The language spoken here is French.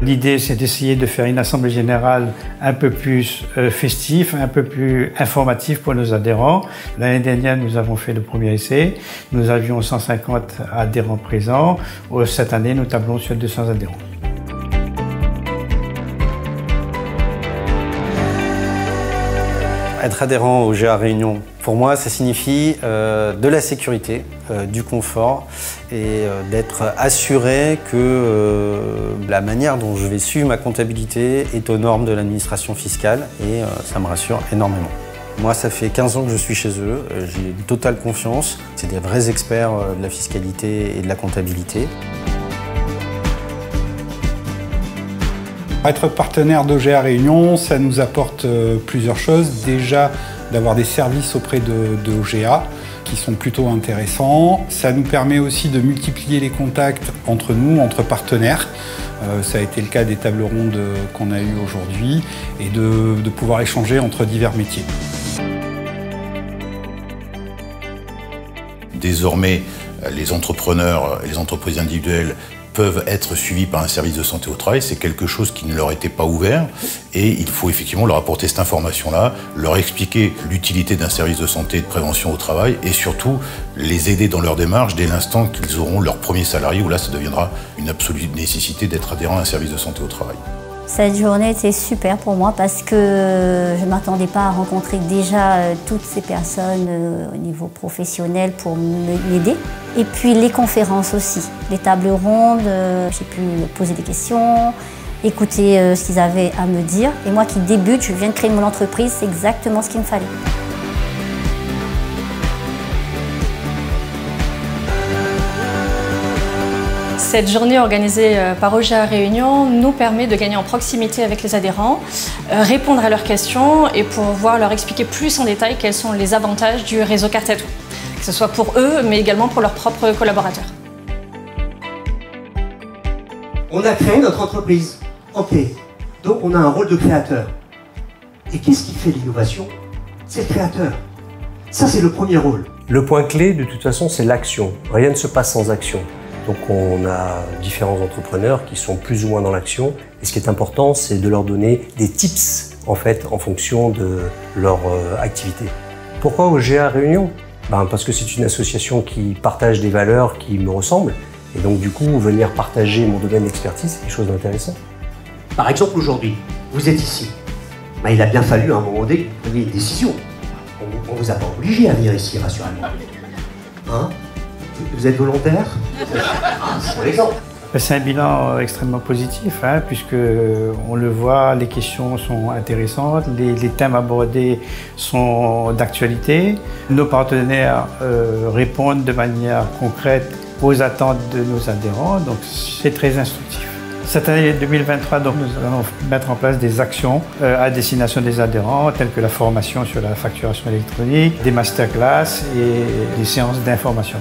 L'idée, c'est d'essayer de faire une assemblée générale un peu plus festive, un peu plus informative pour nos adhérents. L'année dernière, nous avons fait le premier essai. Nous avions 150 adhérents présents. Cette année, nous tablons sur 200 adhérents. Être adhérent au GA Réunion, pour moi, ça signifie de la sécurité, du confort et d'être assuré que la manière dont je vais suivre ma comptabilité est aux normes de l'administration fiscale et ça me rassure énormément. Moi, ça fait 15 ans que je suis chez eux, j'ai une totale confiance. C'est des vrais experts de la fiscalité et de la comptabilité. Être partenaire d'OGA Réunion, ça nous apporte plusieurs choses. Déjà, d'avoir des services auprès de OGA qui sont plutôt intéressants. Ça nous permet aussi de multiplier les contacts entre nous, entre partenaires. Ça a été le cas des tables rondes qu'on a eues aujourd'hui et de pouvoir échanger entre divers métiers. Désormais, les entrepreneurs et les entreprises individuelles peuvent être suivis par un service de santé au travail. C'est quelque chose qui ne leur était pas ouvert et il faut effectivement leur apporter cette information-là, leur expliquer l'utilité d'un service de santé et de prévention au travail et surtout les aider dans leur démarche dès l'instant qu'ils auront leur premier salarié où là ça deviendra une absolue nécessité d'être adhérent à un service de santé au travail. Cette journée était super pour moi parce que je ne m'attendais pas à rencontrer déjà toutes ces personnes au niveau professionnel pour m'aider. Et puis les conférences aussi, les tables rondes, j'ai pu poser des questions, écouter ce qu'ils avaient à me dire. Et moi qui débute, je viens de créer mon entreprise, c'est exactement ce qu'il me fallait. Cette journée organisée par OGA Réunion nous permet de gagner en proximité avec les adhérents, répondre à leurs questions et pouvoir leur expliquer plus en détail quels sont les avantages du réseau Carte à Tout, que ce soit pour eux mais également pour leurs propres collaborateurs. On a créé notre entreprise, ok, donc on a un rôle de créateur. Et qu'est-ce qui fait l'innovation? C'est le créateur. Ça c'est le premier rôle. Le point clé de toute façon c'est l'action, rien ne se passe sans action. Donc on a différents entrepreneurs qui sont plus ou moins dans l'action. Et ce qui est important, c'est de leur donner des tips en fait, en fonction de leur activité. Pourquoi OGA Réunion? Parce que c'est une association qui partage des valeurs qui me ressemblent. Et donc du coup, venir partager mon domaine d'expertise, c'est quelque chose d'intéressant. Par exemple, aujourd'hui, vous êtes ici. Il a bien fallu à un moment donné que vous preniez une décision. On ne vous a pas obligé à venir ici, rassurez-moi. Hein? Vous êtes volontaire? C'est l'exemple. C'est un bilan extrêmement positif, puisque on le voit, les questions sont intéressantes, les thèmes abordés sont d'actualité. Nos partenaires répondent de manière concrète aux attentes de nos adhérents, donc c'est très instructif. Cette année 2023, donc, nous allons mettre en place des actions à destination des adhérents, telles que la formation sur la facturation électronique, des masterclass et des séances d'information.